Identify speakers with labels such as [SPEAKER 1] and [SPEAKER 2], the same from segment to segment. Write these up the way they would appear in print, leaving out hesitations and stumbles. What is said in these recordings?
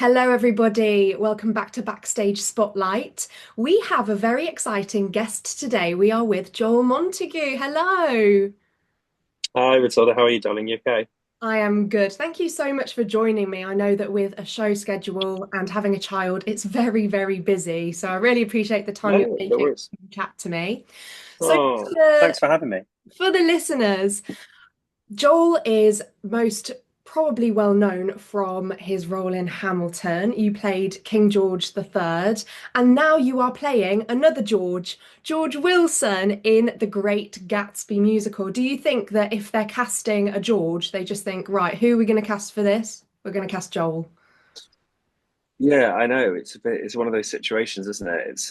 [SPEAKER 1] Hello, everybody. Welcome back to Backstage Spotlight. We have a very exciting guest today. We are with Joel Montague. Hello.
[SPEAKER 2] Hi, Matilda. How are you, darling? You okay?
[SPEAKER 1] I am good. Thank you so much for joining me. I know that with a show schedule and having a child, it's very, very busy. So I really appreciate the time you're
[SPEAKER 2] No, no
[SPEAKER 1] making
[SPEAKER 2] worries.
[SPEAKER 1] to chat to me. So
[SPEAKER 2] Oh,
[SPEAKER 1] for,
[SPEAKER 2] thanks for having me.
[SPEAKER 1] for the listeners, Joel is most probably well known from his role in Hamilton. You played King George III, and now you are playing another George, George Wilson, in The Great Gatsby musical. Do you think that if they're casting a George, they just think, right, who are we going to cast for this? We're going to cast Joel.
[SPEAKER 2] Yeah, I know. It's one of those situations, isn't it?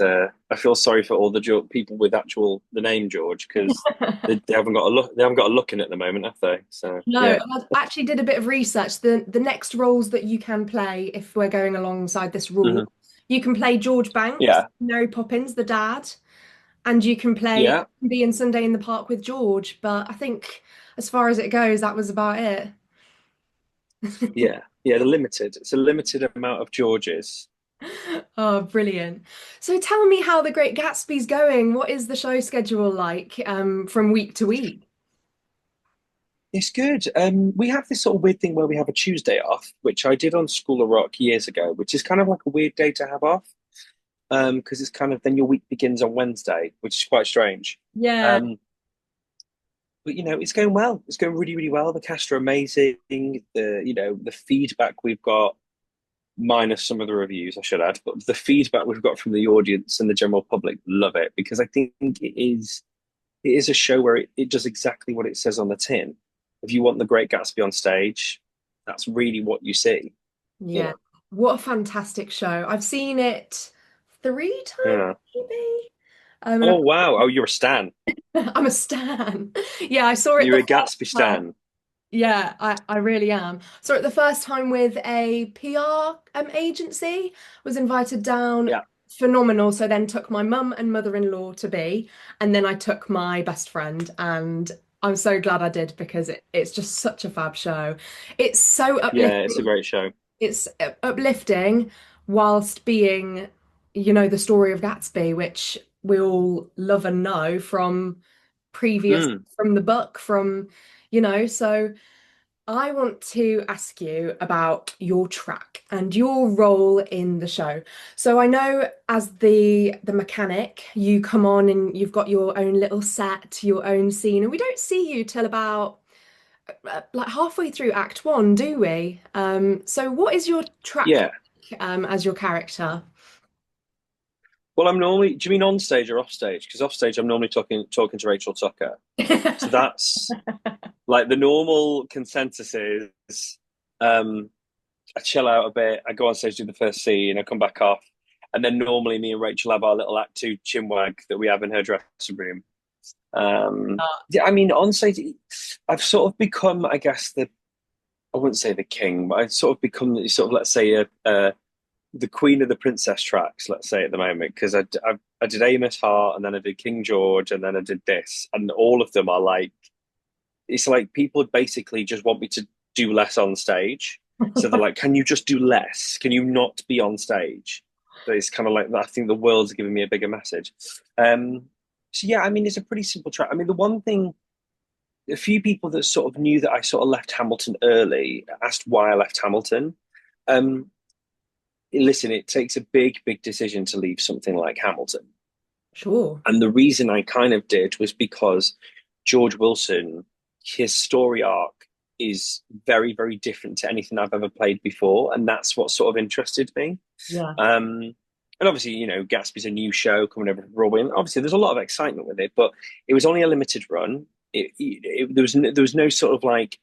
[SPEAKER 2] I feel sorry for all the people with the name George because they haven't got a look. They haven't got a look in it at the moment, have they? So
[SPEAKER 1] No,
[SPEAKER 2] yeah.
[SPEAKER 1] I actually did a bit of research. The next roles that you can play if we're going alongside this rule,
[SPEAKER 2] Hmm.
[SPEAKER 1] you can play George Banks,
[SPEAKER 2] Yeah,
[SPEAKER 1] Mary Poppins, the dad. And you can play
[SPEAKER 2] yeah,
[SPEAKER 1] be in Sunday in the Park with George, but I think as far as it goes, that was about it.
[SPEAKER 2] yeah, yeah. The limited. It's a limited amount of Georges.
[SPEAKER 1] Oh, brilliant. So tell me how The Great Gatsby's going. What is the show schedule like from week to week?
[SPEAKER 2] It's good. We have this sort of weird thing where we have a Tuesday off, which I did on School of Rock years ago, which is kind of like a weird day to have off. Because it's kind of then your week begins on Wednesday, which is quite strange.
[SPEAKER 1] Yeah.
[SPEAKER 2] Um, but it's going well. It's going really, really well. The cast are amazing. The feedback we've got, minus some of the reviews, I should add, but the feedback we've got from the audience and the general public love it because I think it is a show where it does exactly what it says on the tin. If you want the Great Gatsby on stage, that's really what you see. You
[SPEAKER 1] Yeah.
[SPEAKER 2] know,
[SPEAKER 1] What a fantastic show. I've seen it three times,
[SPEAKER 2] yeah.
[SPEAKER 1] maybe. And
[SPEAKER 2] Oh wow! Oh, you're a stan.
[SPEAKER 1] I'm a stan. Yeah, I saw it
[SPEAKER 2] You're
[SPEAKER 1] the
[SPEAKER 2] a
[SPEAKER 1] first
[SPEAKER 2] Gatsby
[SPEAKER 1] time.
[SPEAKER 2] stan.
[SPEAKER 1] Yeah, I really am. Saw it the first time with a PR agency, was invited down,
[SPEAKER 2] Yeah,
[SPEAKER 1] phenomenal. So then took my mum and mother-in-law to be, and then I took my best friend, and I'm so glad I did because it's just such a fab show. It's so
[SPEAKER 2] yeah. It's a
[SPEAKER 1] uplifting.
[SPEAKER 2] great show.
[SPEAKER 1] It's uplifting whilst being, the story of Gatsby, which we all love and know from previous,
[SPEAKER 2] Mm.
[SPEAKER 1] from the book, so. I want to ask you about your track and your role in the show. So I know as the mechanic, you come on and you've got your own little set, your own scene, and we don't see you till about like halfway through Act One, do we? So what is your track
[SPEAKER 2] Yeah.
[SPEAKER 1] as your character?
[SPEAKER 2] Well, I'm normally. Do you mean on stage or off stage? Because off stage, I'm normally talking to Rachel Tucker. So that's like the normal consensus is, um, I chill out a bit, I go on stage, do the first scene, I come back off, and then normally me and Rachel have our little Act Two chinwag that we have in her dressing room. Yeah, I mean, on stage, I've sort of become, I guess, I wouldn't say the king, but I've sort of become sort of, let's say, the queen of the princess tracks, let's say at the moment, because I did Amos Hart and then I did King George and then I did this, and all of them are like it's like people basically just want me to do less on stage. So they're like, "Can you just do less? Can you not be on stage?" So it's kind of like I think the world's giving me a bigger message. Um, so yeah, I mean, it's a pretty simple track. I mean, the one thing a few people that sort of knew that I sort of left Hamilton early asked why I left Hamilton. Um, Listen, it takes a big, big decision to leave something like Hamilton.
[SPEAKER 1] Sure.
[SPEAKER 2] And the reason I kind of did was because George Wilson, his story arc is very, very different to anything I've ever played before. And that's what sort of interested me.
[SPEAKER 1] Yeah.
[SPEAKER 2] Um, and obviously, Gatsby's a new show coming over from Broadway. And obviously, there's a lot of excitement with it, but it was only a limited run. There was no sort of like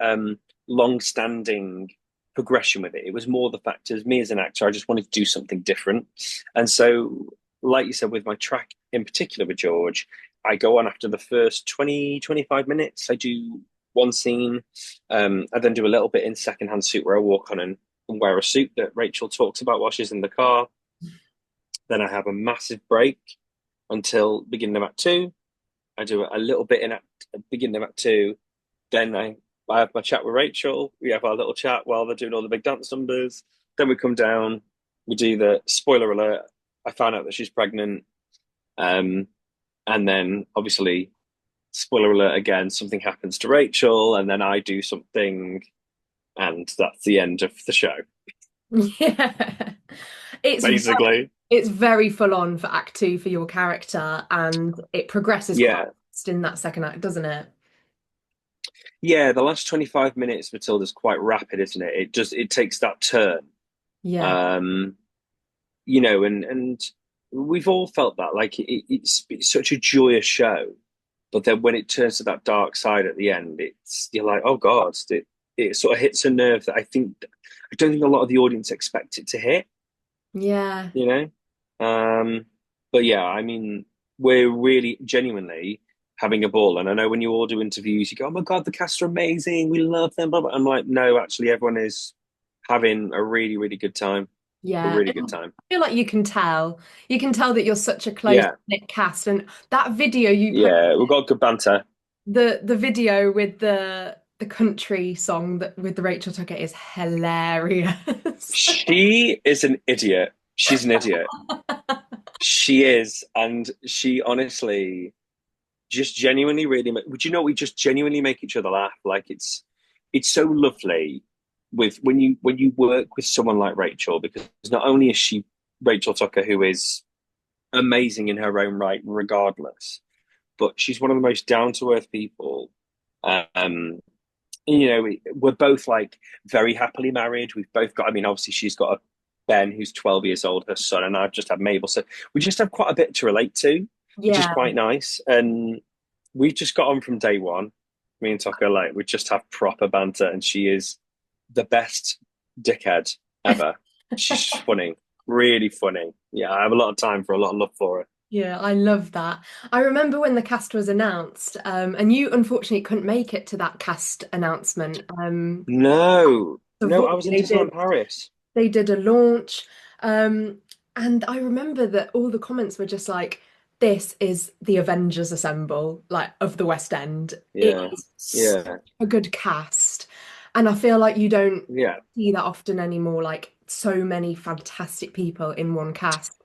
[SPEAKER 2] long-standing progression with it. It was more the fact as me as an actor, I just wanted to do something different. And so, like you said, with my track in particular with George, I go on after the first 20, 25 minutes. I do one scene. I then do a little bit in secondhand suit where I walk on and wear a suit that Rachel talks about while she's in the car. Then I have a massive break until beginning of Act Two. I do a little bit in beginning of Act Two. Then I have my chat with Rachel. We have our little chat while they're doing all the big dance numbers. Then we come down, we do the spoiler alert. I found out that she's pregnant. Um, and then obviously, spoiler alert again, something happens to Rachel, and then I do something, and that's the end of the show,
[SPEAKER 1] Yeah. It's
[SPEAKER 2] basically.
[SPEAKER 1] it's very full on for Act Two for your character, and it progresses quite
[SPEAKER 2] Yeah.
[SPEAKER 1] fast in that second act, doesn't it?
[SPEAKER 2] Yeah, the last 25 minutes, Matilda's quite rapid, isn't it? It takes that turn.
[SPEAKER 1] Yeah.
[SPEAKER 2] Um, and we've all felt that. Like it's such a joyous show, but then when it turns to that dark side at the end, it's you're like, oh God, it sort of hits a nerve that I don't think a lot of the audience expect it to hit,
[SPEAKER 1] Yeah.
[SPEAKER 2] you know? But yeah, I mean, we're really genuinely having a ball. And I know when you all do interviews, you go, oh my God, the cast are amazing. We love them. Blah, blah. I'm like, no, actually, everyone is having a really, really good time. A
[SPEAKER 1] Yeah.
[SPEAKER 2] really
[SPEAKER 1] And
[SPEAKER 2] good
[SPEAKER 1] I
[SPEAKER 2] time.
[SPEAKER 1] feel like you can tell. You can tell that you're such a
[SPEAKER 2] Yeah.
[SPEAKER 1] close-knit cast. And that video you put
[SPEAKER 2] Yeah. We've got good banter.
[SPEAKER 1] the video with the country song that with the Rachel Tucker is hilarious.
[SPEAKER 2] She is an idiot. She's an idiot. She is. And she honestly just genuinely really, would you know, we just genuinely make each other laugh. Like it's so lovely with when you work with someone like Rachel, because not only is she Rachel Tucker, who is amazing in her own right, regardless, but she's one of the most down to earth people. Um, we're both like very happily married. We've both got, I mean, obviously she's got a Ben who's 12 years old, her son, and I've just had Mabel. So we just have quite a bit to relate to, which is
[SPEAKER 1] Yeah.
[SPEAKER 2] quite nice. And we just got on from day one. Me and Tucker, like, we just have proper banter, and she is the best dickhead ever. She's funny, really funny. Yeah, I have a lot of time for a lot of love for her.
[SPEAKER 1] Yeah, I love that. I remember when the cast was announced, and you unfortunately couldn't make it to that cast announcement.
[SPEAKER 2] No, no, I was
[SPEAKER 1] Unfortunately,
[SPEAKER 2] in Disneyland Paris.
[SPEAKER 1] they did a launch, um, and I remember that all the comments were just like, "This is the Avengers Assemble, like of the West End. It
[SPEAKER 2] Yeah,
[SPEAKER 1] is such
[SPEAKER 2] yeah,
[SPEAKER 1] a good cast," and I feel like you don't
[SPEAKER 2] yeah.
[SPEAKER 1] see that often anymore. Like so many fantastic people in one cast,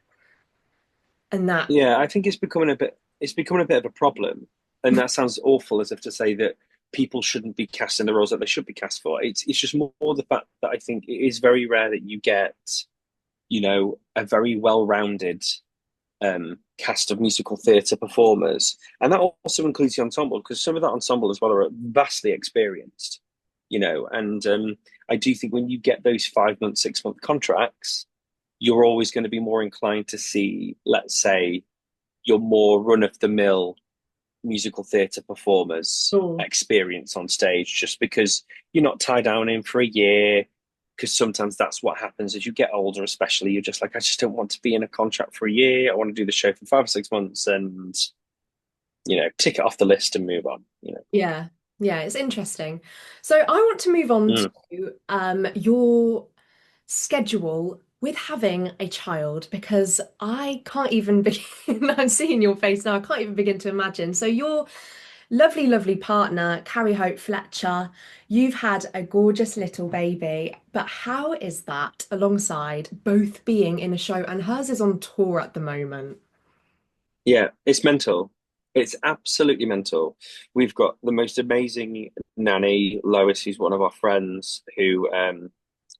[SPEAKER 1] and that.
[SPEAKER 2] Yeah, I think it's becoming a bit of a problem. And that sounds awful as if to say that people shouldn't be cast in the roles that they should be cast for. It's just more the fact that I think it is very rare that you get, a very well-rounded cast of musical theatre performers. And that also includes the ensemble, because some of that ensemble as well are vastly experienced, and I do think when you get those 5 month, 6 month contracts, you're always going to be more inclined to see, let's say, your more run of the mill musical theatre performers
[SPEAKER 1] Oh.
[SPEAKER 2] experience on stage, just because you're not tied down in for a year. Because sometimes that's what happens as you get older, especially. You're just like, I just don't want to be in a contract for a year. I want to do the show for 5 or 6 months and, tick it off the list and move on.
[SPEAKER 1] Yeah, yeah, it's interesting. So I want to move on
[SPEAKER 2] Mm.
[SPEAKER 1] to your schedule with having a child because I can't even begin. I'm seeing your face now. I can't even begin to imagine. So your lovely, lovely partner, Carrie Hope Fletcher, you've had a gorgeous little baby. But how is that alongside both being in a show and hers is on tour at the moment?
[SPEAKER 2] Yeah, it's mental. It's absolutely mental. We've got the most amazing nanny, Lois, who's one of our friends, who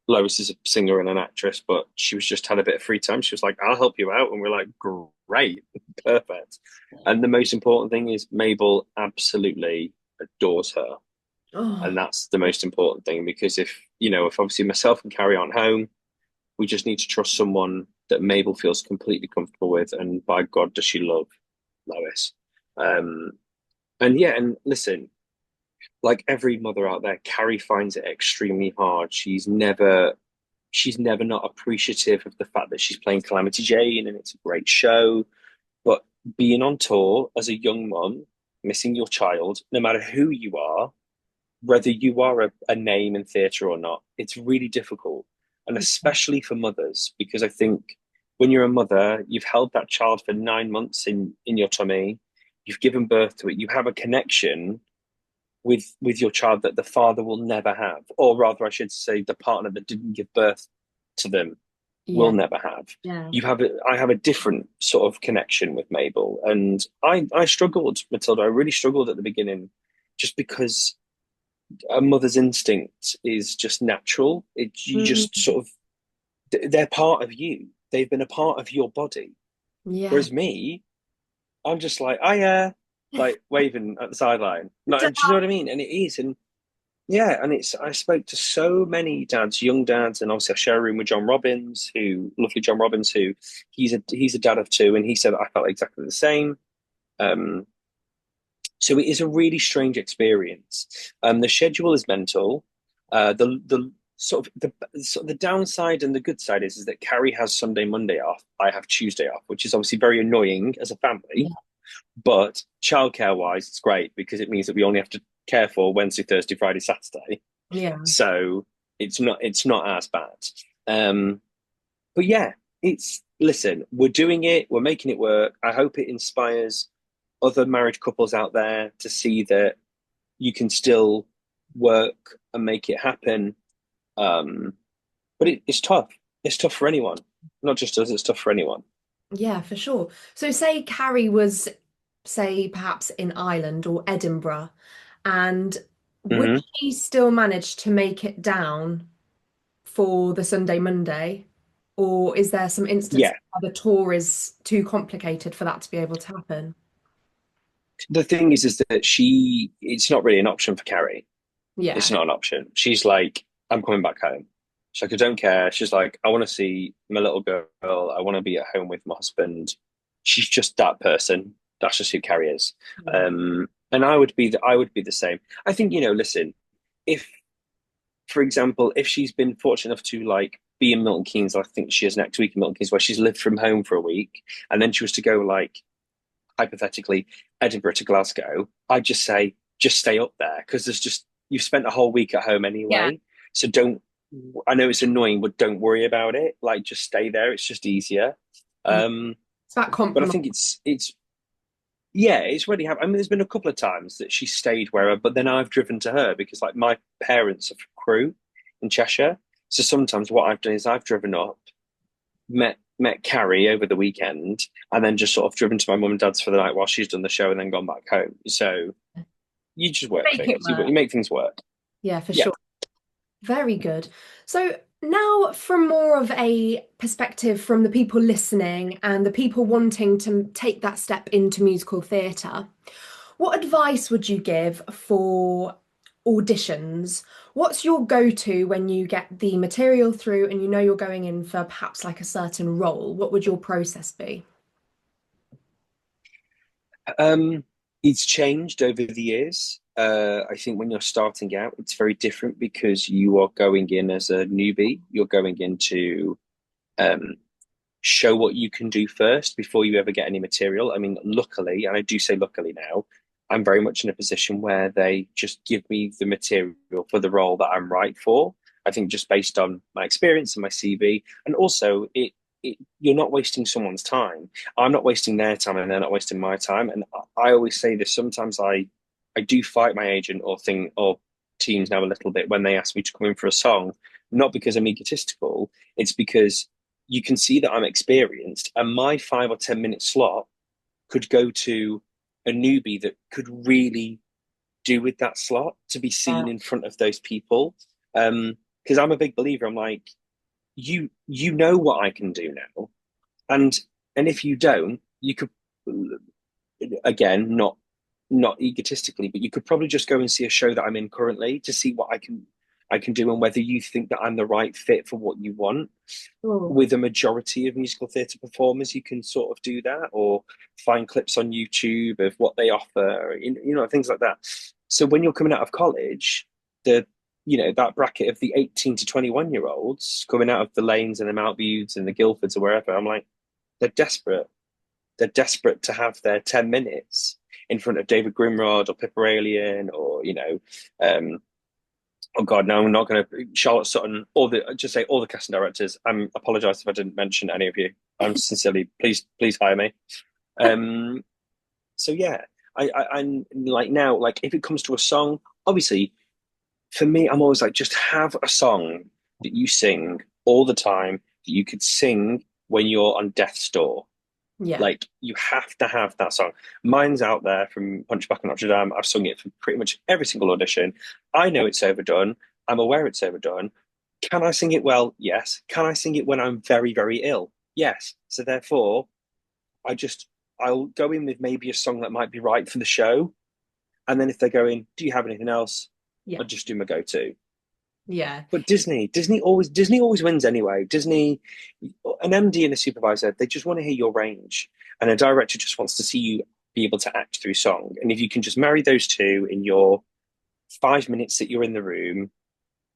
[SPEAKER 2] Lois is a singer and an actress, but she was just had a bit of free time. She was like, I'll help you out. And we're like, great, perfect. And the most important thing is Mabel absolutely adores her. And
[SPEAKER 1] Oh,
[SPEAKER 2] that's the most important thing, because if obviously myself and Carrie aren't home, we just need to trust someone that Mabel feels completely comfortable with. And by God, does she love Lois. Um, and yeah, and listen, like every mother out there, Carrie finds it extremely hard. She's never not appreciative of the fact that she's playing Calamity Jane and it's a great show. But being on tour as a young mom, missing your child, no matter who you are, whether you are a name in theatre or not, it's really difficult. And especially for mothers, because I think when you're a mother, you've held that child for 9 months in your tummy, you've given birth to it, you have a connection with your child that the father will never have, or rather, I should say, the partner that didn't give birth to them will
[SPEAKER 1] Yeah.
[SPEAKER 2] never have.
[SPEAKER 1] Yeah.
[SPEAKER 2] I have a different sort of connection with Mabel, and I struggled, Matilda. I really struggled at the beginning, just because a mother's instinct is just natural. You just
[SPEAKER 1] Mm,
[SPEAKER 2] sort of they're part of you. They've been a part of your body.
[SPEAKER 1] yeah.
[SPEAKER 2] Whereas me, I'm just like, oh yeah, like waving at the sideline. Like, do you know what I mean? And it is, and yeah, and it's. I spoke to so many dads, young dads, and obviously I share a room with John Robbins, who lovely John Robbins, who he's a dad of two, and he said I felt exactly the same. Um, so it is a really strange experience. The schedule is mental. The sort of the downside and the good side is that Carrie has Sunday, Monday off. I have Tuesday off, which is obviously very annoying as a family.
[SPEAKER 1] Yeah.
[SPEAKER 2] But childcare wise, it's great because it means that we only have to care for Wednesday, Thursday, Friday, Saturday.
[SPEAKER 1] Yeah.
[SPEAKER 2] So it's not as bad. Um, but yeah, it's listen, we're doing it, we're making it work. I hope it inspires other married couples out there to see that you can still work and make it happen. Um, but it's tough. It's tough for anyone, not just us. It's tough for anyone.
[SPEAKER 1] Yeah, for sure. So say Carrie was, say, perhaps in Ireland or Edinburgh, and would
[SPEAKER 2] Hmm.
[SPEAKER 1] she still manage to make it down for the Sunday, Monday? Or is there some instances
[SPEAKER 2] Yeah,
[SPEAKER 1] where the tour is too complicated for that to be able to happen?
[SPEAKER 2] the thing is that it's not really an option for Carrie. It's
[SPEAKER 1] Yeah.
[SPEAKER 2] not an option. She's like, I'm coming back home. She's like, I don't care. She's like, I want to see my little girl. I want to be at home with my husband. She's just that person. That's just who Carrie is.
[SPEAKER 1] Yeah.
[SPEAKER 2] And I would be the same. I think, listen, if, for example, if she's been fortunate enough to like be in Milton Keynes, I think she is next week in Milton Keynes, where she's lived from home for a week, and then she was to go like hypothetically Edinburgh to Glasgow, I'd just say just stay up there because there's just you've spent a whole week at home
[SPEAKER 1] Yeah.
[SPEAKER 2] anyway. So don't. I know it's annoying, but don't worry about it. Like just stay there. It's just easier.
[SPEAKER 1] Yeah.
[SPEAKER 2] Um,
[SPEAKER 1] It's that
[SPEAKER 2] but I
[SPEAKER 1] compromise.
[SPEAKER 2] think it's yeah, it's really happened. I mean, there's been a couple of times that she stayed wherever, but then I've driven to her because like my parents are from Crewe in Cheshire. So sometimes what I've done is I've driven up, met Carrie over the weekend, and then just sort of driven to my mum and dad's for the night while she's done the show, and then gone back home. So you just work
[SPEAKER 1] Make it
[SPEAKER 2] things. You
[SPEAKER 1] work.
[SPEAKER 2] make things work.
[SPEAKER 1] Yeah, for
[SPEAKER 2] Yeah.
[SPEAKER 1] sure. Very good. So now, from more of a perspective from the people listening and the people wanting to take that step into musical theatre, what advice would you give for auditions? What's your go-to when you get the material through and you know you're going in for perhaps like a certain role? What would your process be?
[SPEAKER 2] Um, it's changed over the years. I think when you're starting out, it's very different because you are going in as a newbie. You're going in to um, show what you can do first before you ever get any material. I mean, luckily, and I do say luckily now, I'm very much in a position where they just give me the material for the role that I'm right for. I think just based on my experience and my CV, and also you're not wasting someone's time. I'm not wasting their time, and they're not wasting my time. And I always say this. Sometimes I do fight my agent or teams now a little bit when they ask me to come in for a song, not because I'm egotistical. It's because you can see that I'm experienced, and my 5 or 10 minute slot could go to a newbie that could really do with that slot to be
[SPEAKER 1] Yeah.
[SPEAKER 2] seen in front of those people. Because I'm a big believer. I'm like, you know what I can do now, and if you don't, you could again not egotistically, but you could probably just go and see a show that I'm in currently to see what I can do and whether you think that I'm the right fit for what you want.
[SPEAKER 1] Oh,
[SPEAKER 2] With a majority of musical theatre performers, you can sort of do that or find clips on YouTube of what they offer, things like that. So when you're coming out of college, the that bracket of the 18 to 21 year olds coming out of the Lanes and the Mount Budes and the Guildfords or wherever, I'm like, they're desperate. They're desperate to have their 10 minutes in front of David Grimrod or Pippa Alien or, um, oh God, no, I'm not going to. Charlotte Sutton, just say all the casting directors. I'm apologise if I didn't mention any of you. I'm sincerely, please hire me. Um, so yeah, I'm like now, like if it comes to a song, obviously for me, I'm always like, just have a song that you sing all the time that you could sing when you're on death's door.
[SPEAKER 1] Yeah.
[SPEAKER 2] Like you have to have that song. Mine's out there from Hunchback of Notre Dame. I've sung it for pretty much every single audition. I know it's overdone. I'm aware it's overdone. Can I sing it well? Yes. Can I sing it when I'm very, very ill? Yes. So therefore, I just I'll go in with maybe a song that might be right for the show. And then if they're going, do you have anything else?
[SPEAKER 1] Yeah.
[SPEAKER 2] I'll just do my go-to.
[SPEAKER 1] Yeah.
[SPEAKER 2] But Disney always wins anyway. Disney, an MD and a supervisor, they just want to hear your range, and a director just wants to see you be able to act through song. And if you can just marry those two in your 5 minutes that you're in the room,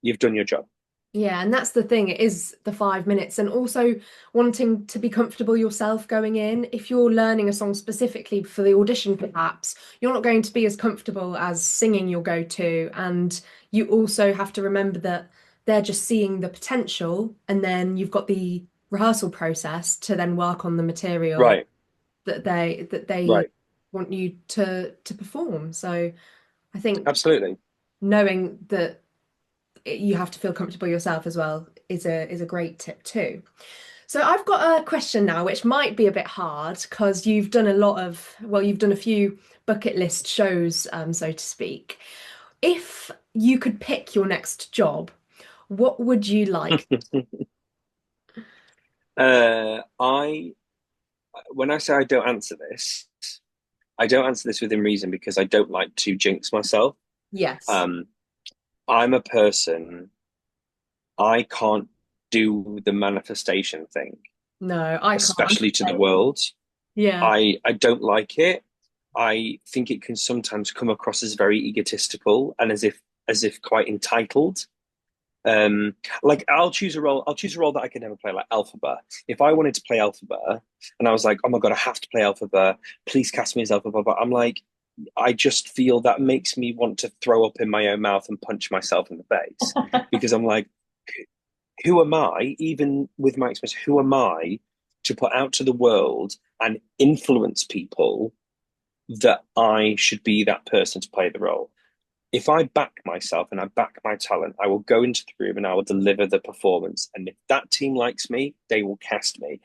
[SPEAKER 2] you've done your job.
[SPEAKER 1] Yeah, and that's the thing, it is the 5 minutes, and also wanting to be comfortable yourself going in. If you're learning a song specifically for the audition, perhaps, you're not going to be as comfortable as singing your go-to. And you also have to remember that they're just seeing the potential, and then you've got the rehearsal process to then work on the material
[SPEAKER 2] Right,
[SPEAKER 1] that they
[SPEAKER 2] right,
[SPEAKER 1] want you to perform. So I think
[SPEAKER 2] absolutely.
[SPEAKER 1] knowing that you have to feel comfortable yourself as well is a great tip too. So I've got a question now, which might be a bit hard because you've done a lot of, well, you've done a few bucket list shows, so to speak. If you could pick your next job, what would you like?
[SPEAKER 2] I when I say I don't answer this within reason because I don't like to jinx myself.
[SPEAKER 1] Yes.
[SPEAKER 2] Um, I'm a person, I can't do the manifestation thing,
[SPEAKER 1] No, I can't. I'm
[SPEAKER 2] especially to
[SPEAKER 1] the
[SPEAKER 2] the
[SPEAKER 1] same.
[SPEAKER 2] world.
[SPEAKER 1] Yeah.
[SPEAKER 2] I don't like it. I think it can sometimes come across as very egotistical and as if quite entitled. Like I'll choose a role that I could never play, like Alphaba. If I wanted to play Alphaba and I was like, oh my God, I have to play Alphaba, please cast me as Alphaba. But I'm like, I just feel that makes me want to throw up in my own mouth and punch myself in the face because I'm like, who am I, even with my experience, who am I to put out to the world and influence people that I should be that person to play the role? If I back myself and I back my talent, I will go into the room and I will deliver the performance. And if that team likes me, they will cast me.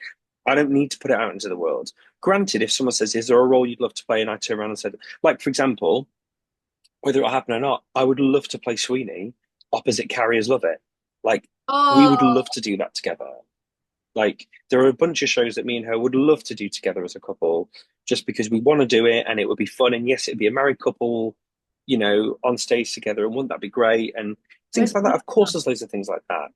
[SPEAKER 2] I don't need to put it out into the world. Granted, if someone says, is there a role you'd love to play? And I turn around and said, like, for example, whether it'll happen or not, I would love to play Sweeney opposite Carrier's Love It. Like, we would
[SPEAKER 1] Oh,
[SPEAKER 2] love to do that together. Like, there are a bunch of shows that me and her would love to do together as a couple, just because we want to do it and it would be fun. And yes, it'd be a married couple, on stage together. And wouldn't that be great? And things
[SPEAKER 1] I'd
[SPEAKER 2] like that.
[SPEAKER 1] love
[SPEAKER 2] Of course,
[SPEAKER 1] that.
[SPEAKER 2] there's loads of things like that.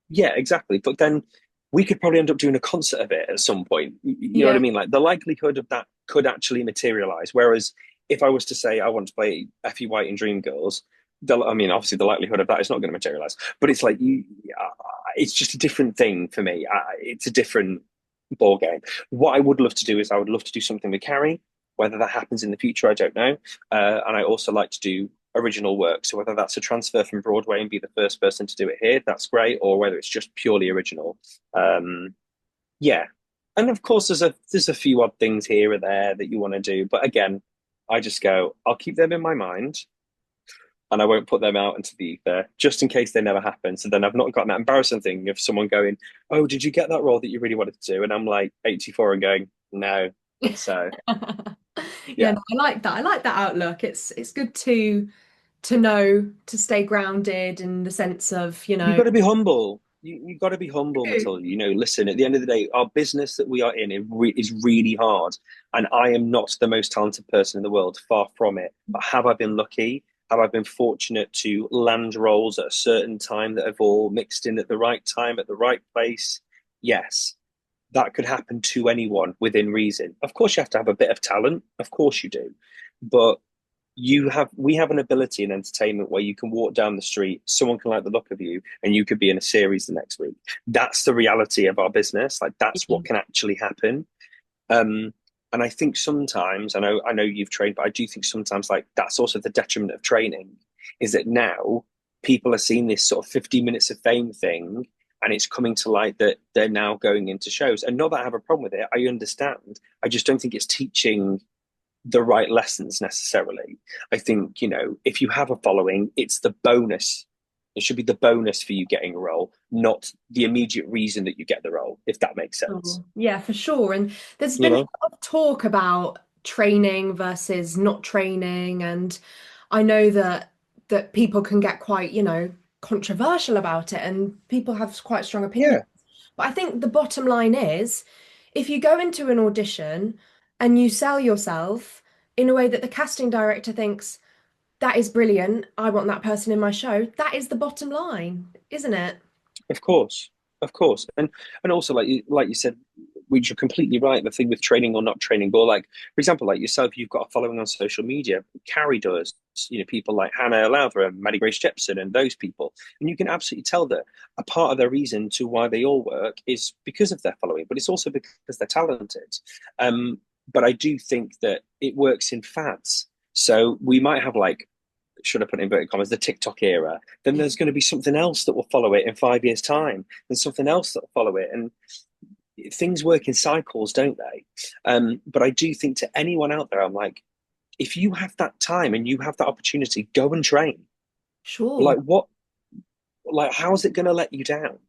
[SPEAKER 2] Yeah, exactly. But then we could probably end up doing a concert of it at some point. You know what I
[SPEAKER 1] Yeah.
[SPEAKER 2] mean? Like the likelihood of that could actually materialize. Whereas if I was to say I want to play Effie White in Dreamgirls, I mean, obviously the likelihood of that is not going to materialize. But it's like it's just a different thing for me. It's a different ball game. What I would love to do is I would love to do something with Carrie. Whether that happens in the future, I don't know. And I also like to do original work. So whether that's a transfer from Broadway and be the first person to do it here, that's great, or whether it's just purely original. Um, yeah. And of course there's a few odd things here or there that you want to do. But again, I just go, I'll keep them in my mind and I won't put them out into the ether just in case they never happen. So then I've not got that embarrassing thing of someone going, oh, did you get that role that you really wanted to do? And I'm like 84 and going, no. So
[SPEAKER 1] Yeah,
[SPEAKER 2] yeah.
[SPEAKER 1] no, I like that. I like that outlook. It's good to know to stay grounded in the sense of,
[SPEAKER 2] You got to be humble. You got to be humble,
[SPEAKER 1] true.
[SPEAKER 2] Matilda. Listen, at the end of the day, our business that we are in is really hard. And I am not the most talented person in the world, far from it. But have I been lucky? Have I been fortunate to land roles at a certain time that have all mixed in at the right time, at the right place? Yes, that could happen to anyone within reason. Of course, you have to have a bit of talent. Of course, you do. But we have an ability in entertainment where you can walk down the street, someone can like the look of you, and you could be in a series the next week. That's the reality of our business. Like that's what can actually happen. Um, and I think sometimes, I know you've trained, but I do think sometimes like that's also the detriment of training, is that now people are seeing this sort of 50 minutes of fame thing, and it's coming to light that they're now going into shows. And not that I have a problem with it, I understand. I just don't think it's teaching the right lessons necessarily. I think, if you have a following, it's the bonus. It should be the bonus for you getting a role, not the immediate reason that you get the role, if that makes sense.
[SPEAKER 1] Oh, yeah, for sure. And there's
[SPEAKER 2] You
[SPEAKER 1] been a
[SPEAKER 2] know?
[SPEAKER 1] lot of talk about training versus not training, and I know that people can get quite, controversial about it, and people have quite strong opinions.
[SPEAKER 2] Yeah,
[SPEAKER 1] But I think the bottom line is, if you go into an audition and you sell yourself in a way that the casting director thinks that is brilliant, I want that person in my show, that is the bottom line, isn't it?
[SPEAKER 2] of course, of course, and also like you said, which you're completely right. The thing with training or not training, or like for example, like yourself, you've got a following on social media. Carrie does, people like Hannah Lowther and Maddie Grace Jepson and those people, and you can absolutely tell that a part of their reason to why they all work is because of their following, but it's also because they're talented. Um, but I do think that it works in fads. So we might have like should I put in inverted commas, the TikTok era, then there's going to be something else that will follow it in 5 years' time, and something else that will follow it. And things work in cycles, don't they? But I do think to anyone out there, I'm like, if you have that time and you have that opportunity, go and train.
[SPEAKER 1] Sure.
[SPEAKER 2] Like what? Like how's it going to let you down?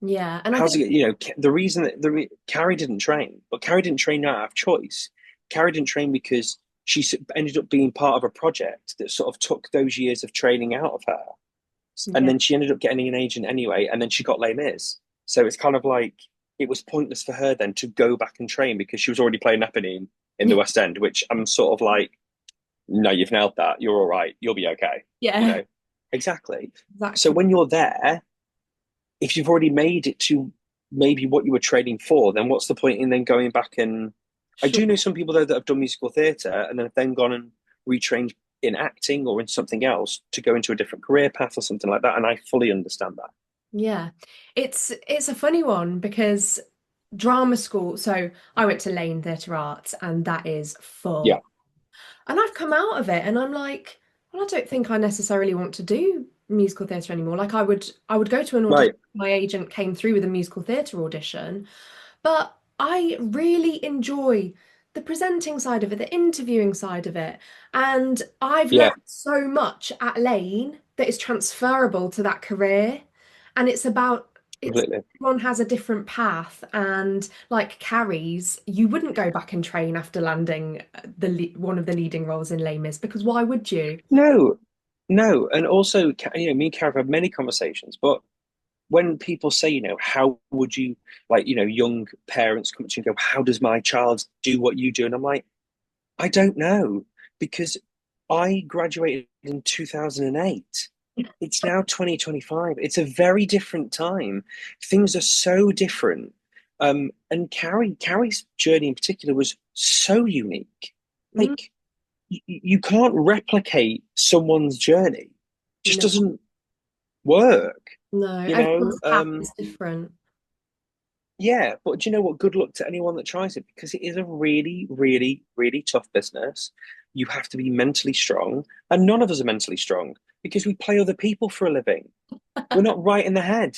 [SPEAKER 1] Yeah. And I
[SPEAKER 2] How's
[SPEAKER 1] think,
[SPEAKER 2] it? The reason that Carrie didn't train, but Carrie didn't train out of choice. Carrie didn't train because she ended up being part of a project that sort of took those years of training out of her. And
[SPEAKER 1] yeah.
[SPEAKER 2] then she ended up getting an agent anyway, and then she got Les Mis. So it's kind of like it was pointless for her then to go back and train because she was already playing Eponine in the West End, which I'm sort of like, no, you've nailed that. You're all right. You'll be okay. You
[SPEAKER 1] Yeah,
[SPEAKER 2] know, exactly. So
[SPEAKER 1] exactly.
[SPEAKER 2] when you're there, if you've already made it to maybe what you were training for, then what's the point in then going back and I
[SPEAKER 1] Sure.
[SPEAKER 2] do know some people though that have done musical theatre and have then gone and retrained in acting or in something else to go into a different career path or something like that. And I fully understand that.
[SPEAKER 1] Yeah. It's a funny one because drama school, so I went to Lane Theatre Arts and that is
[SPEAKER 2] Yeah.
[SPEAKER 1] full. And I've come out of it and I'm like, well, I don't think I necessarily want to do musical theatre anymore. Like I would go to an audition.
[SPEAKER 2] Right.
[SPEAKER 1] My agent came through with a musical theatre audition. But I really enjoy the presenting side of it, the interviewing side of it. And I've
[SPEAKER 2] Yeah.
[SPEAKER 1] learned so much at Lane that is transferable to that career. And it's
[SPEAKER 2] Completely.
[SPEAKER 1] everyone has a different path. And like Carrie's, you wouldn't go back and train after landing one of the leading roles in Les Mis because why would you?
[SPEAKER 2] No, no. And also, me and Cara have had many conversations, but when people say, how would you, like, young parents come to you and go, how does my child do what you do? And I'm like, I don't know because I graduated in 2008. It's now 2025. It's a very different time. Things are so different. And Carrie's journey in particular was so unique.
[SPEAKER 1] Mm,
[SPEAKER 2] Like you can't replicate someone's journey. It just
[SPEAKER 1] no,
[SPEAKER 2] doesn't work,
[SPEAKER 1] no,
[SPEAKER 2] you know?
[SPEAKER 1] everyone's path is different.
[SPEAKER 2] Yeah, but do you know what? Good luck to anyone that tries it because it is a really, really, really tough business. You have to be mentally strong, and none of us are mentally strong because we play other people for a living. We're not right in the head.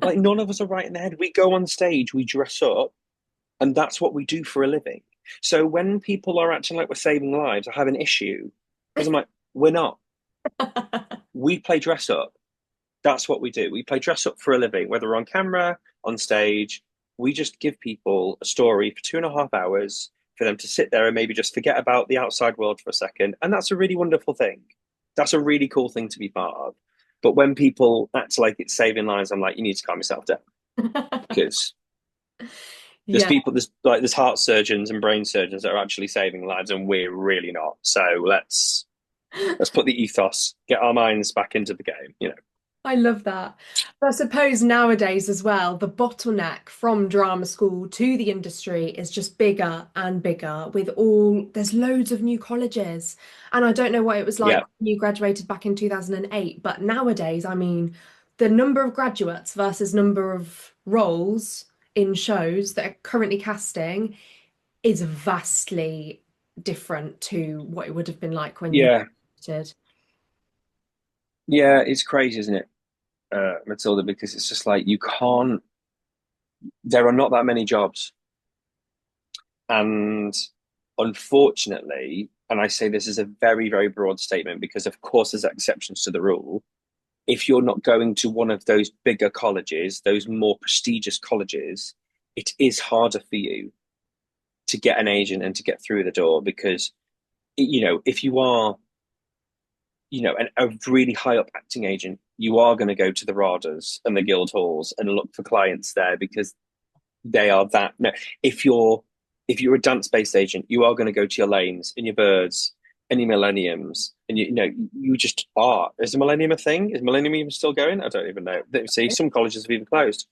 [SPEAKER 2] Like, none of us are right in the head. We go on stage, we dress up, and that's what we do for a living. So when people are acting like we're saving lives, I have an issue because I'm like, we're not. We play dress up. That's what we do. We play dress up for a living, whether we're on camera, on stage. We just give people a story for 2.5 hours for them to sit there and maybe just forget about the outside world for a second. And that's a really wonderful thing. That's a really cool thing to be part of. But when people act like it's saving lives, I'm like, you need to calm yourself down because there's
[SPEAKER 1] Yeah.
[SPEAKER 2] people, there's heart surgeons and brain surgeons that are actually saving lives, and we're really not. So let's put the ethos, get our minds back into the game.
[SPEAKER 1] I love that. But I suppose nowadays as well, the bottleneck from drama school to the industry is just bigger and bigger there's loads of new colleges. And I don't know what it was like
[SPEAKER 2] Yeah,
[SPEAKER 1] when you graduated back in 2008, but nowadays, I mean, the number of graduates versus number of roles in shows that are currently casting is vastly different to what it would have been like when you
[SPEAKER 2] yeah,
[SPEAKER 1] started.
[SPEAKER 2] yeah. It's crazy, isn't it, Matilda? Because it's just like you can't. There are not that many jobs, and unfortunately, and I say this is a very, very broad statement because, of course, there's exceptions to the rule. if you're not going to one of those bigger colleges, those more prestigious colleges, it is harder for you to get an agent and to get through the door because, if you are, a really high up acting agent, you are going to go to the RADAs and the guild halls and look for clients there because they are that. No, if you're if you're a dance based agent, you are going to go to your lanes and your birds and your millenniums, and you just are. Is the millennium a thing? Is millennium even still going? I don't even know. See, some colleges have even closed.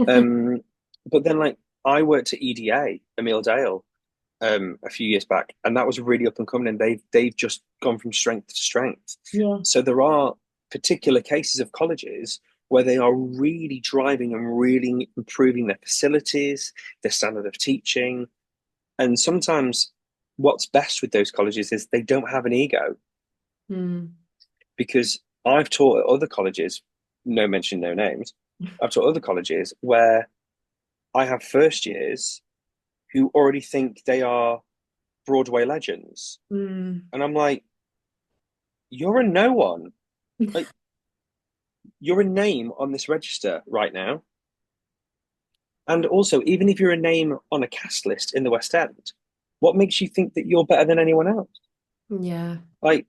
[SPEAKER 2] Um, but then like I worked at EDA, Emil Dale, a few years back, and that was really up and coming, and they've just gone from strength to strength.
[SPEAKER 1] Yeah.
[SPEAKER 2] So there are particular cases of colleges where they are really driving and really improving their facilities, their standard of teaching, and sometimes what's best with those colleges is they don't have an ego
[SPEAKER 1] Mm.
[SPEAKER 2] because I've taught at other colleges, no mention, no names. I've taught other colleges where I have first years who already think they are Broadway legends.
[SPEAKER 1] Mm.
[SPEAKER 2] And I'm like, you're a no one. Like, you're a name on this register right now. And also, even if you're a name on a cast list in the West End, what makes you think that you're better than anyone else?
[SPEAKER 1] Yeah.
[SPEAKER 2] Like,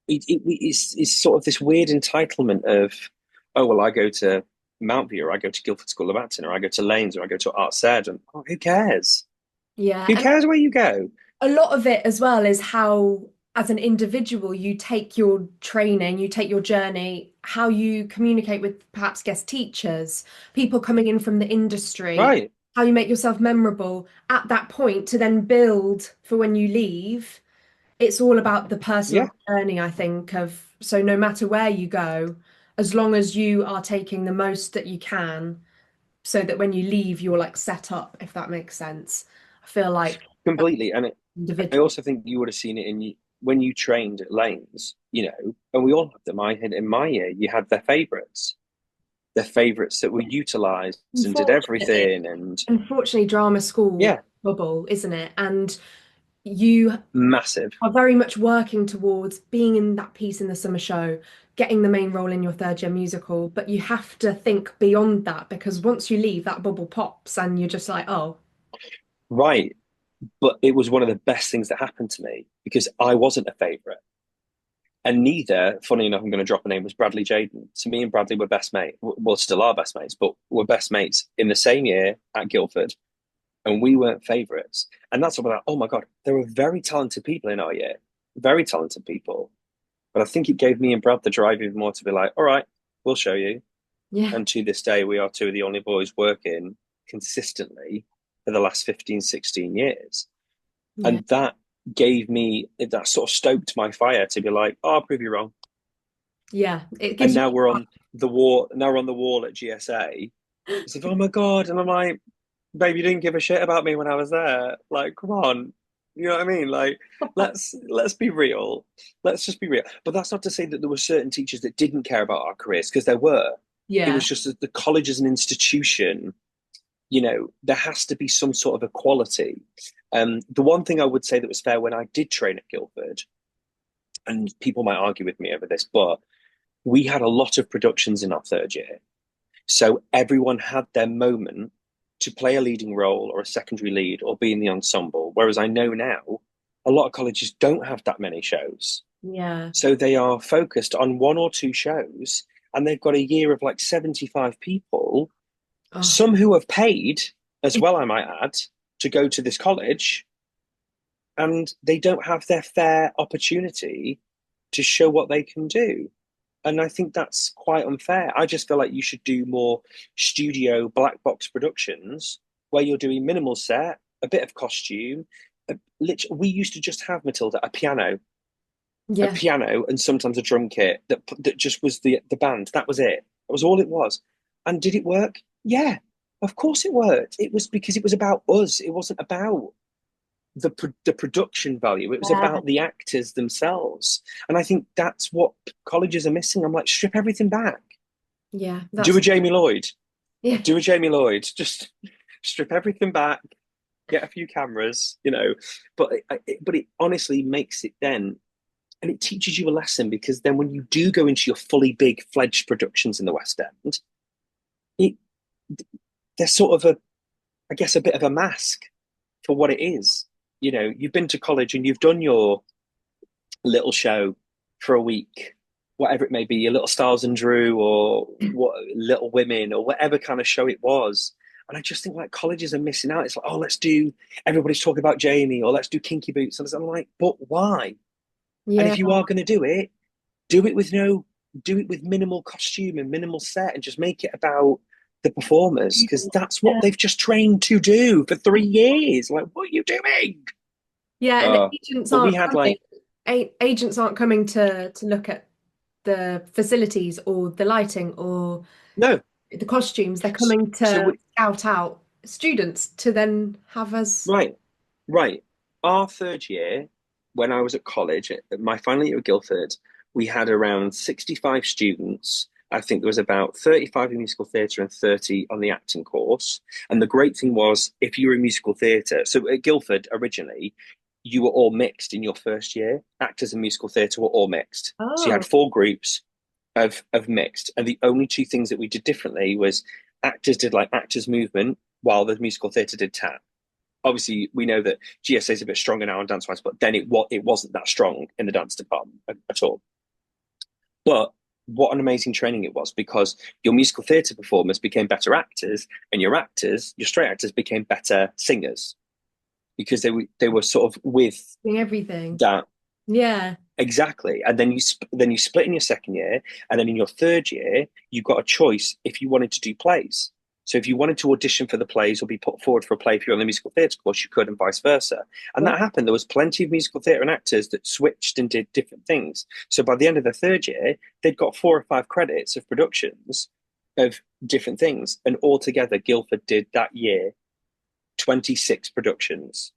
[SPEAKER 2] it's sort of this weird entitlement of, oh, well, I go to Mountview, or I go to Guildford School of Acting, or I go to Lanes, or I go to Arts Ed, and oh, who cares?
[SPEAKER 1] Yeah.
[SPEAKER 2] Who
[SPEAKER 1] And
[SPEAKER 2] cares where you go?
[SPEAKER 1] a lot of it as well is how, as an individual, you take your training, you take your journey, how you communicate with perhaps guest teachers, people coming in from the industry,
[SPEAKER 2] Right.
[SPEAKER 1] how you make yourself memorable at that point to then build for when you leave. It's all about the
[SPEAKER 2] Yeah,
[SPEAKER 1] personal journey, I think, of so no matter where you go, as long as you are taking the most that you can, so that when you leave, you're like set up, if that makes sense. I feel like
[SPEAKER 2] completely. And I
[SPEAKER 1] individual.
[SPEAKER 2] also think you would have seen it when you trained at Lanes, and we all had them. I had in my year, you had their favourites that were utilised and did
[SPEAKER 1] Unfortunately,
[SPEAKER 2] everything. And
[SPEAKER 1] unfortunately, drama school
[SPEAKER 2] yeah,
[SPEAKER 1] bubble, isn't it? And you
[SPEAKER 2] massive.
[SPEAKER 1] are very much working towards being in that piece in the summer show, getting the main role in your third year musical, but you have to think beyond that because once you leave, that bubble pops and you're just like, oh,
[SPEAKER 2] Right. But it was one of the best things that happened to me because I wasn't a favourite. And neither, funny enough, I'm going to drop a name, was Bradley Jaden. So me and Bradley were best mates. Well, still are best mates, but we're best mates in the same year at Guildford. And we weren't favourites. And that's what we're like, oh my God, there were very talented people in our year, very talented people. But I think it gave me and Brad the drive even more to be like, all right, we'll show you.
[SPEAKER 1] yeah,
[SPEAKER 2] And to this day, we are two of the only boys working consistently for the last 15, 16 years.
[SPEAKER 1] yeah,
[SPEAKER 2] And that sort of stoked my fire to be like, oh, I'll prove you wrong.
[SPEAKER 1] yeah. It
[SPEAKER 2] And
[SPEAKER 1] gives you,
[SPEAKER 2] now we're on the wall at GSA. It's like, oh my God. And I'm like, babe, you didn't give a shit about me when I was there. Like, come on. You know what I mean? Like, let's be real. Let's just be real. But that's not to say that there were certain teachers that didn't care about our careers, because there were. It
[SPEAKER 1] yeah,
[SPEAKER 2] was just that the college as an institution, there has to be some sort of equality. The one thing I would say that was fair when I did train at Guildford, and people might argue with me over this, but we had a lot of productions in our third year. So everyone had their moment to play a leading role or a secondary lead or be in the ensemble. Whereas I know now a lot of colleges don't have that many shows.
[SPEAKER 1] yeah.
[SPEAKER 2] So they are focused on one or two shows, and they've got a year of like 75 people,
[SPEAKER 1] Oh,
[SPEAKER 2] some who have paid as well, I might add, to go to this college, and they don't have their fair opportunity to show what they can do. And I think that's quite unfair. I just feel like you should do more studio black box productions where you're doing minimal set, a bit of costume. We used to just have, Matilda, a
[SPEAKER 1] yeah,
[SPEAKER 2] piano, and sometimes a drum kit that just was the band. That was it. That was all it was. And did it work? Yeah, of course it worked. It was because it was about us. It wasn't about the production value. It was
[SPEAKER 1] yeah,
[SPEAKER 2] about the actors themselves. And I think that's what colleges are missing. I'm like, strip everything back.
[SPEAKER 1] yeah.
[SPEAKER 2] Do
[SPEAKER 1] That's
[SPEAKER 2] a Jamie Lloyd.
[SPEAKER 1] yeah,
[SPEAKER 2] Do a Jamie Lloyd. Just strip everything back. Get a few cameras. But it honestly makes it then and it teaches you a lesson because then when you do go into your fully big fledged productions in the West End, it they're sort of a, I guess, a bit of a mask for what it is. You know, you've been to college and you've done your little show for a week, whatever it may be, your Little Stars and Drew or what Little Women or whatever kind of show it was. And I just think like colleges are missing out. It's like, oh, let's do everybody's talking about Jamie or let's do Kinky Boots. And I'm like, but why? And
[SPEAKER 1] Yeah.
[SPEAKER 2] if you are going to do it with minimal costume and minimal set and just make it about the performers because that's what
[SPEAKER 1] Yeah.
[SPEAKER 2] they've just trained to do for 3 years. Like, what are you doing?
[SPEAKER 1] Yeah, and
[SPEAKER 2] Uh,
[SPEAKER 1] agents
[SPEAKER 2] but we
[SPEAKER 1] aren't
[SPEAKER 2] had
[SPEAKER 1] coming.
[SPEAKER 2] like,
[SPEAKER 1] Agents aren't coming to look at the facilities or the lighting or
[SPEAKER 2] no.
[SPEAKER 1] the costumes. They're coming
[SPEAKER 2] So
[SPEAKER 1] to scout out students to then have us.
[SPEAKER 2] right, right. Our third year, when I was at college, my final year at Guildford, we had around 65 students. I think there was about 35 in musical theatre and 30 on the acting course. And the great thing was, if you were in musical theatre, so at Guildford originally, you were all mixed in your first year. Actors and musical theatre were all mixed. So you
[SPEAKER 1] Oh,
[SPEAKER 2] had four groups of mixed. And the only two things that we did differently was actors did like actors movement while the musical theatre did tap. Obviously we know that GSA is a bit stronger now on dance wise, but then it wasn't that strong in the dance department at all. But what an amazing training it was because your musical theatre performers became better actors, and your straight actors became better singers because they were sort of with
[SPEAKER 1] doing everything.
[SPEAKER 2] that.
[SPEAKER 1] Yeah.
[SPEAKER 2] Exactly. And then you split in your second year, and then in your third year, you got a choice if you wanted to do plays. So if you wanted to audition for the plays or be put forward for a play if you're on the musical theatre course, you could, and vice versa. And
[SPEAKER 1] Well,
[SPEAKER 2] that happened. There was plenty of musical theatre and actors that switched and did different things. So by the end of the third year, they'd got 4 or 5 credits of productions of different things. And altogether, Guildford did that year 26 productions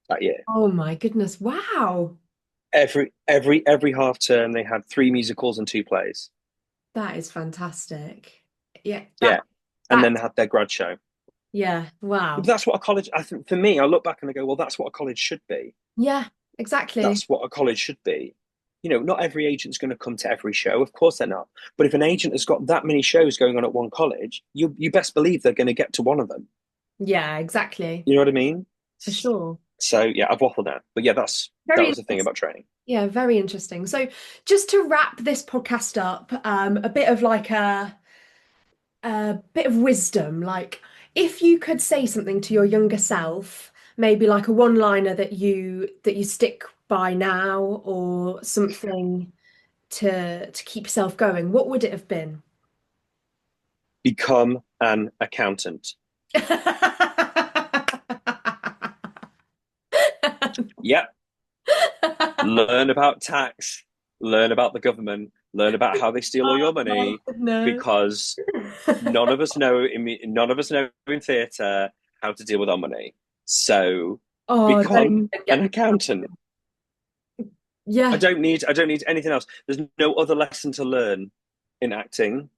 [SPEAKER 2] that year.
[SPEAKER 1] oh my goodness. Wow.
[SPEAKER 2] Every half term they had 3 musicals and 2 plays.
[SPEAKER 1] That is fantastic. Yeah,
[SPEAKER 2] Yeah. And
[SPEAKER 1] that
[SPEAKER 2] then they had their grad show.
[SPEAKER 1] yeah,
[SPEAKER 2] But
[SPEAKER 1] wow.
[SPEAKER 2] that's what a college, I think for me, I look back and I go, well, that's what a college should be.
[SPEAKER 1] Yeah, exactly.
[SPEAKER 2] That's what a college should be. You know, not every agent's going to come to every show. Of course they're not. But if an agent has got that many shows going on at one college, you best believe they're going to get to one of them.
[SPEAKER 1] Yeah, exactly.
[SPEAKER 2] You know what I mean?
[SPEAKER 1] For sure.
[SPEAKER 2] So yeah, I've waffled now. But yeah, that
[SPEAKER 1] Very
[SPEAKER 2] was the thing
[SPEAKER 1] interesting.
[SPEAKER 2] about training.
[SPEAKER 1] Yeah, very interesting. So just to wrap this podcast up, a bit of like a bit of wisdom, like if you could say something to your younger self, maybe like a one-liner that you stick by now or something to keep yourself going, what would it have been?
[SPEAKER 2] Become an accountant. Yep. Learn about tax, learn about the government, learn about how they steal all
[SPEAKER 1] Oh
[SPEAKER 2] your
[SPEAKER 1] my
[SPEAKER 2] money,
[SPEAKER 1] goodness.
[SPEAKER 2] because none of us know in theatre how to deal with our money. So
[SPEAKER 1] Oh, don't
[SPEAKER 2] become
[SPEAKER 1] even
[SPEAKER 2] an
[SPEAKER 1] get me
[SPEAKER 2] accountant.
[SPEAKER 1] started. Yeah,
[SPEAKER 2] I don't need anything else. There's no other lesson to learn in acting.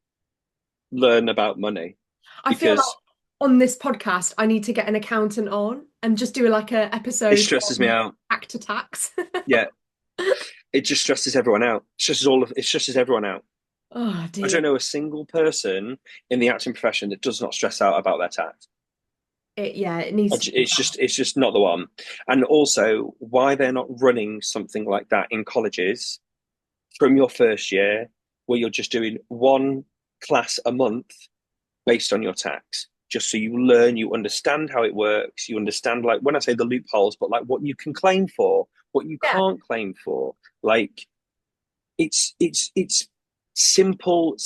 [SPEAKER 2] Learn about money
[SPEAKER 1] I feel like
[SPEAKER 2] because
[SPEAKER 1] on this podcast, I need to get an accountant on and just do like a
[SPEAKER 2] it
[SPEAKER 1] episode
[SPEAKER 2] stresses me
[SPEAKER 1] on
[SPEAKER 2] out.
[SPEAKER 1] actor tax.
[SPEAKER 2] Yeah, it just stresses everyone out. It stresses everyone out.
[SPEAKER 1] Oh
[SPEAKER 2] I
[SPEAKER 1] dear.
[SPEAKER 2] don't know a single person in the acting profession that does not stress out about their tax.
[SPEAKER 1] Yeah, it needs to be done.
[SPEAKER 2] It's just not the one. And also why they're not running something like that in colleges from your first year, where you're just doing one class a month based on your tax, just so you learn, you understand how it works, you understand like when I say the loopholes, but like what you can claim for, what you
[SPEAKER 1] Yeah,
[SPEAKER 2] can't claim for. Like it's simple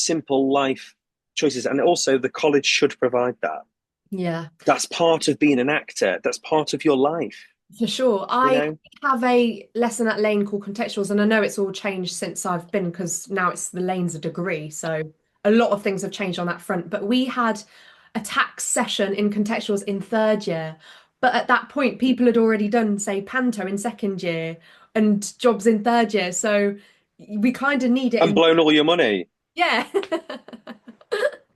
[SPEAKER 2] life choices, and also the college should provide that.
[SPEAKER 1] yeah,
[SPEAKER 2] That's part of being an actor. That's part of your life,
[SPEAKER 1] for sure.
[SPEAKER 2] you
[SPEAKER 1] I
[SPEAKER 2] know?
[SPEAKER 1] have a lesson at Lane called Contextuals, and I know it's all changed since I've been because now it's the Lane's a degree. So a lot of things have changed on that front. But we had a tax session in Contextuals in third year. But at that point, people had already done, say, Panto in second year and jobs in third year. So we kind of need it
[SPEAKER 2] And
[SPEAKER 1] in.
[SPEAKER 2] blown all your money.
[SPEAKER 1] Yeah.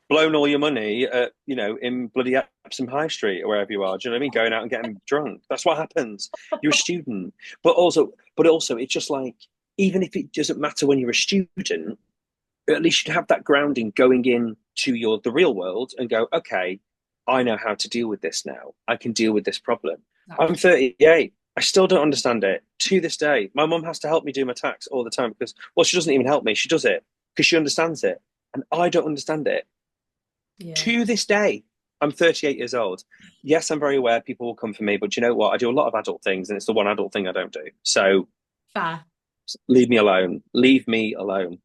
[SPEAKER 2] Blown all your money at, you know, in bloody Epsom High Street or wherever you are. Do you know what I mean? Going out and getting drunk. That's what happens. You're a student. But also it's just like even if it doesn't matter when you're a student, at least you'd have that grounding going in to the real world and go, okay, I know how to deal with this now. I can deal with this problem. I'm
[SPEAKER 1] Exactly.
[SPEAKER 2] 38. I still don't understand it to this day. My mum has to help me do my tax all the time because, well, she doesn't even help me. She does it because she understands it. And I don't understand it
[SPEAKER 1] Yeah.
[SPEAKER 2] to this day. I'm 38 years old. Yes, I'm very aware people will come for me, but you know what? I do a lot of adult things, and it's the one adult thing I don't do. So
[SPEAKER 1] Fair.
[SPEAKER 2] leave me alone. Leave me alone.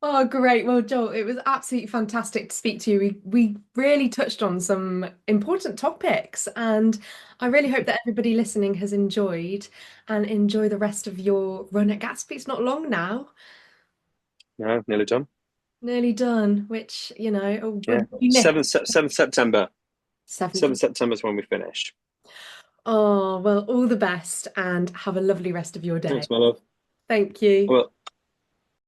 [SPEAKER 1] Oh, great. Well, Joel, it was absolutely fantastic to speak to you. We really touched on some important topics, and I really hope that everybody listening has enjoyed and enjoy the rest of your run at Gatsby. It's not long now,
[SPEAKER 2] No, nearly done.
[SPEAKER 1] nearly done, which,
[SPEAKER 2] Yeah,
[SPEAKER 1] will be missed.
[SPEAKER 2] 7th September.
[SPEAKER 1] 7th.
[SPEAKER 2] 7th September is when we finished.
[SPEAKER 1] Oh, well, all the best and have a lovely rest of your day.
[SPEAKER 2] Thanks, my love.
[SPEAKER 1] Thank you.
[SPEAKER 2] Well,